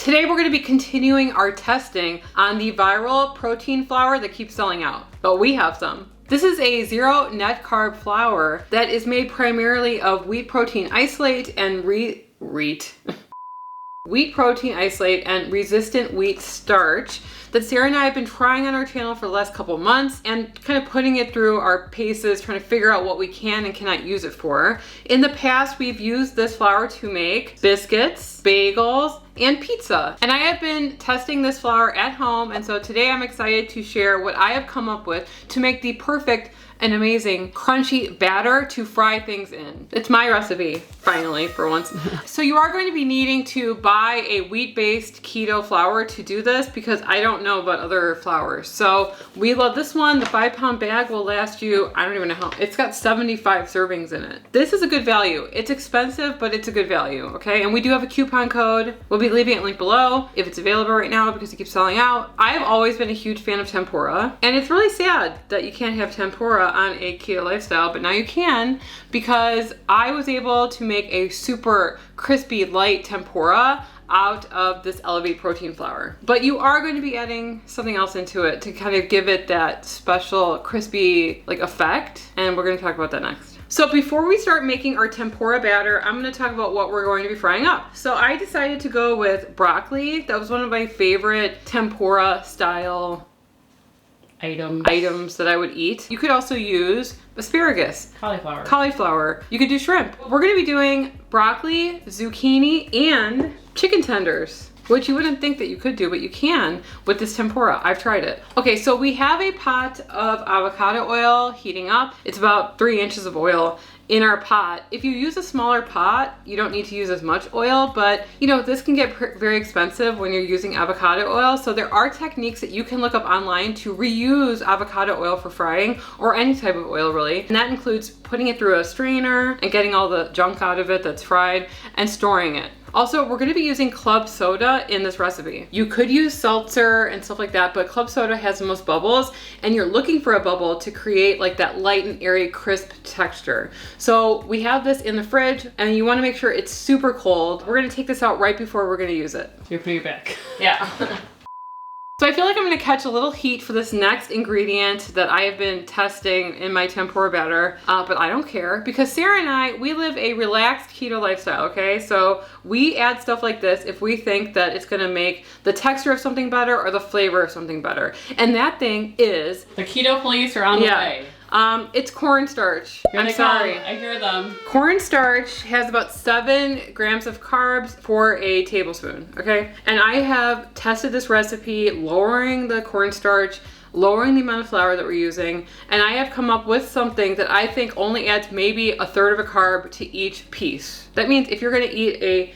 Today we're going to be continuing our testing on the viral protein flour that keeps selling out, but we have some. This is a zero net carb flour that is made primarily of wheat protein isolate and wheat protein isolate and resistant wheat starch that Sarah and I have been trying on our channel for the last couple months and kind of putting it through our paces, trying to figure out what we can and cannot use it for. In the past, we've used this flour to make biscuits, bagels, and pizza. And I have been testing this flour at home, and so today I'm excited to share what I have come up with to make the perfect and amazing crunchy batter to fry things in. It's my recipe, finally, for once. So you are going to be needing to buy a wheat-based keto flour to do this because I don't know about other flours. So we love this one. The 5-pound bag will last you, I don't even know how, it's got 75 servings in it. This is a good value. It's expensive, but it's a good value, okay? And we do have a coupon code. We'll be leaving it linked below if it's available right now because it keeps selling out. I've always been a huge fan of tempura, and it's really sad that you can't have tempura on a keto lifestyle, but now you can because I was able to make a super crispy light tempura out of this Elevate protein flour. But you are going to be adding something else into it to kind of give it that special crispy like effect, and we're going to talk about that next. So before we start making our tempura batter, I'm going to talk about what we're going to be frying up. So I decided to go with broccoli. That was one of my favorite tempura style items that I would eat. You could also use asparagus, cauliflower. You could do shrimp. We're gonna be doing broccoli, zucchini, and chicken tenders, which you wouldn't think that you could do, but you can with this tempura. I've tried it. Okay, so we have a pot of avocado oil heating up. It's about 3 inches of oil in our pot. If you use a smaller pot, you don't need to use as much oil, but you know, this can get very expensive when you're using avocado oil. So there are techniques that you can look up online to reuse avocado oil for frying, or any type of oil really. And that includes putting it through a strainer and getting all the junk out of it that's fried and storing it. Also, we're gonna be using club soda in this recipe. You could use seltzer and stuff like that, but club soda has the most bubbles, and you're looking for a bubble to create like that light and airy crisp texture. So we have this in the fridge, and you wanna make sure it's super cold. We're gonna take this out right before we're gonna use it. You're putting it back. Yeah. So I feel like I'm gonna catch a little heat for this next ingredient that I have been testing in my tempura batter, but I don't care because Sarah and I, we live a relaxed keto lifestyle, okay? So we add stuff like this if we think that it's gonna make the texture of something better or the flavor of something better. And that thing is... The keto police are on the way. It's cornstarch. I'm sorry. I hear them. Cornstarch has about 7 grams of carbs for a tablespoon, okay? And I have tested this recipe, lowering the cornstarch, lowering the amount of flour that we're using, and I have come up with something that I think only adds maybe 1/3 of a carb to each piece. That means if you're gonna eat a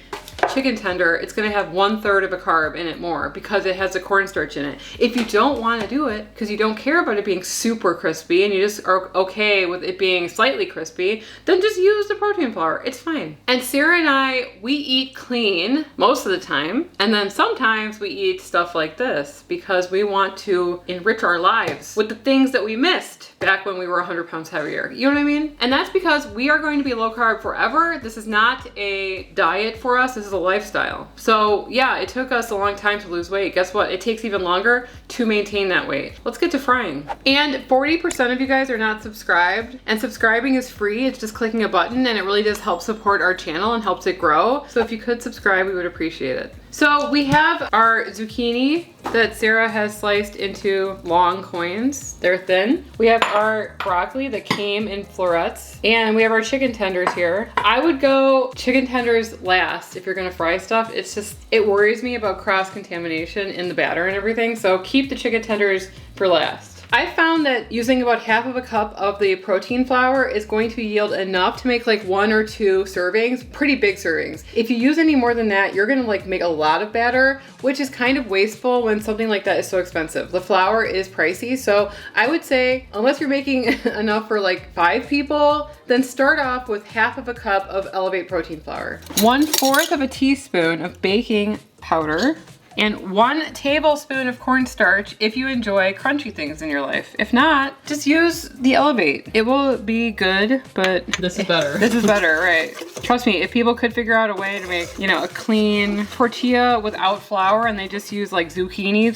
chicken tender, it's gonna have 1/3 of a carb in it more because it has the cornstarch in it. If you don't wanna do it, because you don't care about it being super crispy and you just are okay with it being slightly crispy, then just use the protein flour, it's fine. And Sarah and I, we eat clean most of the time, and then sometimes we eat stuff like this because we want to enrich our lives with the things that we missed back when we were 100 pounds heavier. You know what I mean? And that's because we are going to be low carb forever. This is not a diet for us, this is a lifestyle. So yeah, it took us a long time to lose weight. Guess what? It takes even longer to maintain that weight. Let's get to frying. And 40% of you guys are not subscribed, and subscribing is free. It's just clicking a button, and it really does help support our channel and helps it grow. So if you could subscribe, we would appreciate it. So we have our zucchini that Sarah has sliced into long coins. They're thin. We have our broccoli that came in florets, and we have our chicken tenders here. I would go chicken tenders last if you're gonna fry stuff. It's just, it worries me about cross-contamination in the batter and everything, so keep the chicken tenders for last. I found that using about 1/2 a cup of the protein flour is going to yield enough to make like 1 or 2 servings, pretty big servings. If you use any more than that, you're gonna like make a lot of batter, which is kind of wasteful when something like that is so expensive. The flour is pricey, so I would say unless you're making enough for like 5 people, then start off with 1/2 a cup of Elevate protein flour. 1/4 of a teaspoon of baking powder. and 1 tablespoon of cornstarch if you enjoy crunchy things in your life. If not, just use the Elevate. It will be good, but This is better. This is better, right? Trust me, if people could figure out a way to make, you know, a clean tortilla without flour and they just use like zucchinis,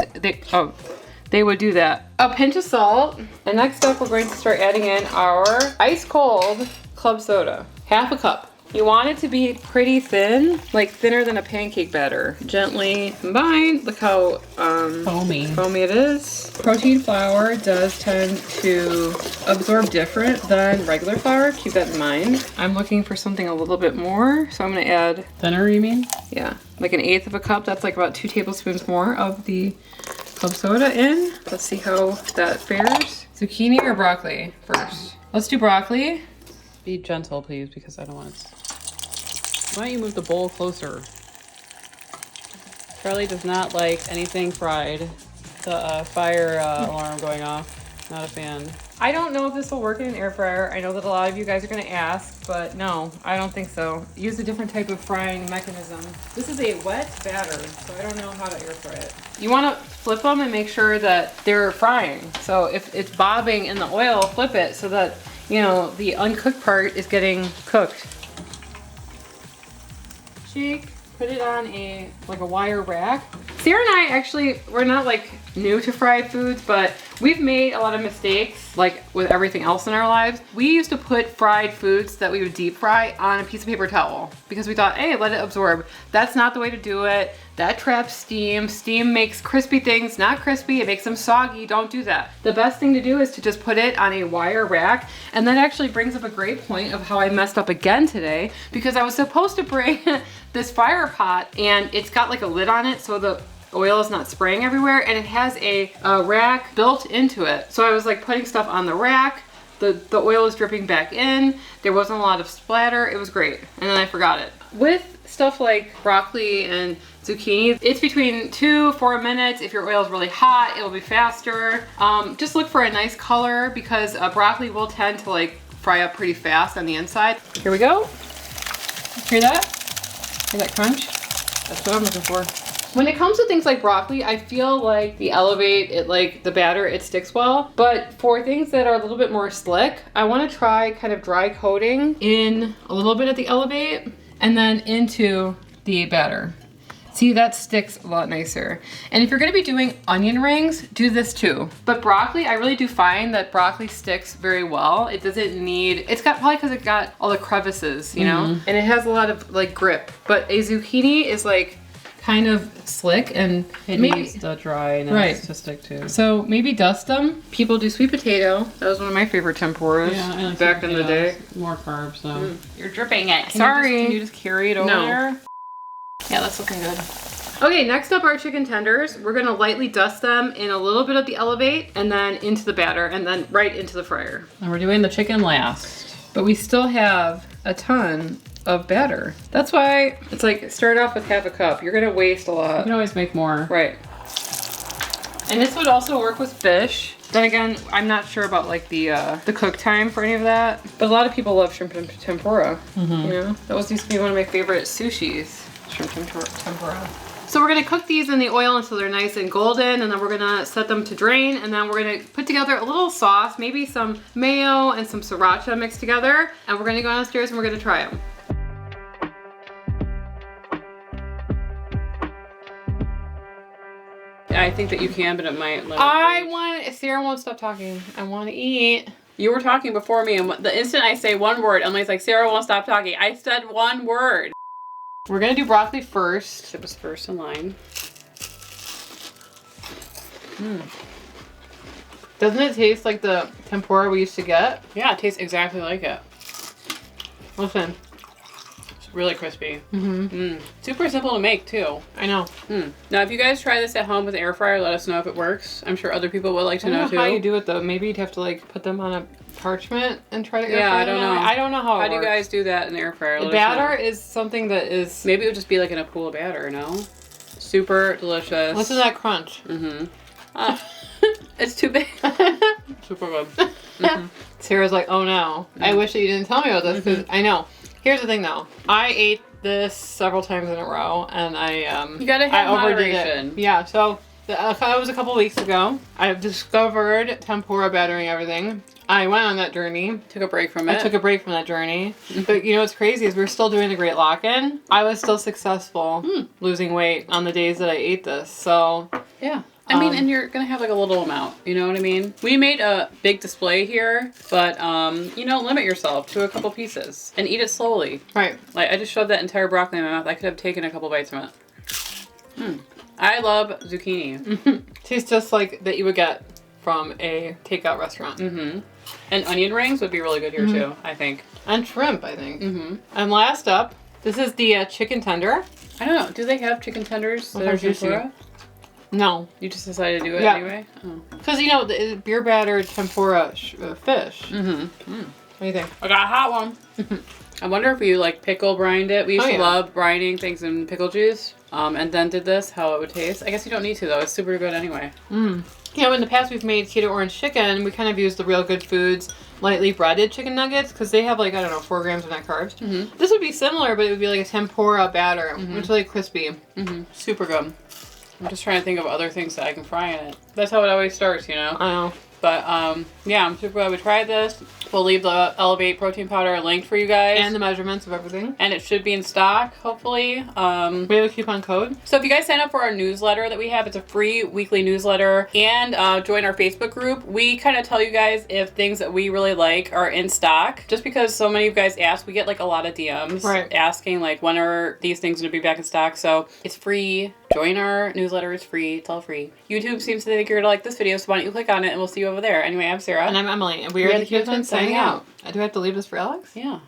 they would do that. A pinch of salt. And next up, we're going to start adding in our ice cold club soda. 1/2 cup. You want it to be pretty thin, like thinner than a pancake batter. Gently combine. Look how foamy it is. Protein flour does tend to absorb different than regular flour. Keep that in mind. I'm looking for something a little bit more, so I'm gonna add. Thinner, you mean? Yeah, like 1/8 of a cup. That's like about 2 tablespoons more of the club soda in. Let's see how that fares. Zucchini or broccoli first? Let's do broccoli. Be gentle, please, because I don't want it. Why don't you move the bowl closer? Charlie does not like anything fried. The fire alarm going off. Not a fan. I don't know if this will work in an air fryer. I know that a lot of you guys are gonna ask, but no, I don't think so. Use a different type of frying mechanism. This is a wet batter, so I don't know how to air fry it. You wanna flip them and make sure that they're frying. So if it's bobbing in the oil, flip it so that, you know, the uncooked part is getting cooked. Shake, put it on a wire rack. Sarah and I actually, we're not like new to fried foods, but we've made a lot of mistakes like with everything else in our lives. We used to put fried foods that we would deep fry on a piece of paper towel because we thought, hey, let it absorb. That's not the way to do it. That traps steam. Steam makes crispy things not crispy. It makes them soggy. Don't do that. The best thing to do is to just put it on a wire rack. And that actually brings up a great point of how I messed up again today because I was supposed to bring this fire pot and it's got like a lid on it so the oil is not spraying everywhere, and it has a rack built into it. So I was like putting stuff on the rack. The oil is dripping back in. There wasn't a lot of splatter. It was great. And then I forgot it. With stuff like broccoli and zucchini, it's between 2-4 minutes. If your oil is really hot, it'll be faster. Just look for a nice color because broccoli will tend to like fry up pretty fast on the inside. Here we go. Hear that? Hear that crunch? That's what I'm looking for. When it comes to things like broccoli, I feel like the Elevate, the batter, it sticks well. But for things that are a little bit more slick, I want to try kind of dry coating in a little bit of the Elevate and then into the batter. See, that sticks a lot nicer. And if you're gonna be doing onion rings, do this too. But broccoli, I really do find that broccoli sticks very well. It doesn't need, it's got probably because it got all the crevices, you know? And it has a lot of like grip. But a zucchini is like kind of slick and it needs to dry and to stick too. So maybe dust them. People do sweet potato. That was one of my favorite tempuras back in the day. More carbs though. You're dripping it. Can you just carry it over there? Yeah, that's looking good. Okay, next up are chicken tenders. We're gonna lightly dust them in a little bit of the Elevate and then into the batter and then right into the fryer. And we're doing the chicken last. But we still have a ton of batter. That's why it's like start off with 1/2 cup. You're gonna waste a lot. You can always make more. Right. And this would also work with fish. Then again, I'm not sure about like the cook time for any of that. But a lot of people love shrimp tempura. You know, that used to be one of my favorite sushis. Shrimp tempura. So we're gonna cook these in the oil until they're nice and golden, and then we're gonna set them to drain, and then we're gonna put together a little sauce, maybe some mayo and some sriracha mixed together, and we're gonna go downstairs and we're gonna try them. I think that you can, but it might limit. Sarah won't stop talking. I want to eat. You were talking before me, and the instant I say one word, Emily's like, Sarah won't stop talking. I said one word. We're gonna do broccoli first. It was first in line. Doesn't it taste like the tempura we used to get? Yeah, it tastes exactly like it. Listen. It's really crispy. Super simple to make too. I know. Now, if you guys try this at home with an air fryer, let us know if it works. I'm sure other people would like to know too. How you do it though? Maybe you'd have to like put them on a parchment and try to air fry I don't know. I don't know how it do you guys do that in the air fryer? The batter is something that is... Maybe it would just be like in a pool of batter, no? Super delicious. Listen to that crunch. It's too big. Super good. Sarah's like, oh no. I wish that you didn't tell me about this because I know. Here's the thing though. I ate this several times in a row, and You gotta have overdid moderation. it. Yeah, so that was a couple weeks ago. I discovered tempura battering everything. I went on that journey. Took a break from it. I took a break from that journey. But you know what's crazy is we're still doing the Great Lock-In. I was still successful losing weight on the days that I ate this. So Yeah. I mean, and you're gonna have like a little amount, you know what I mean? We made a big display here, but you know, limit yourself to a couple pieces and eat it slowly. right. Like, I just shoved that entire broccoli in my mouth. I could have taken a couple bites from it. I love zucchini. Tastes just like that you would get from a takeout restaurant. And onion rings would be really good here too, I think. And shrimp, I think. And last up, this is the chicken tender. I don't know. Do they have chicken tenders that are tempura? No. You just decided to do it Yeah. anyway? Oh. Because, you know, the beer battered tempura fish. What do you think? I got a hot one. I wonder if you like pickle brined it. We used to love brining things in pickle juice. And then did this, how it would taste. I guess you don't need to though. It's super good anyway. You know, in the past we've made keto orange chicken. We kind of use the Real Good Foods lightly breaded chicken nuggets because they have like, I don't know, 4 grams of net carbs. This would be similar, but it would be like a tempura batter. It's really crispy. Super good. I'm just trying to think of other things that I can fry in it. That's how it always starts, you know? I know. But yeah, I'm super glad we tried this. We'll leave the Elevate protein powder linked for you guys. And the measurements of everything. And it should be in stock, hopefully. We have a coupon code. So if you guys sign up for our newsletter that we have, it's a free weekly newsletter, and join our Facebook group, we kind of tell you guys if things that we really like are in stock. Just because so many of you guys ask, we get like a lot of DMs asking like, when are these things going to be back in stock? So it's free. Join our newsletter. It's free. It's all free. YouTube seems to think you're going to like this video, so why don't you click on it and we'll see you over there. Anyway, I'm Sarah. And I'm Emily. And we are the Keto Twins signing out. Do I have to leave this for Alex? Yeah.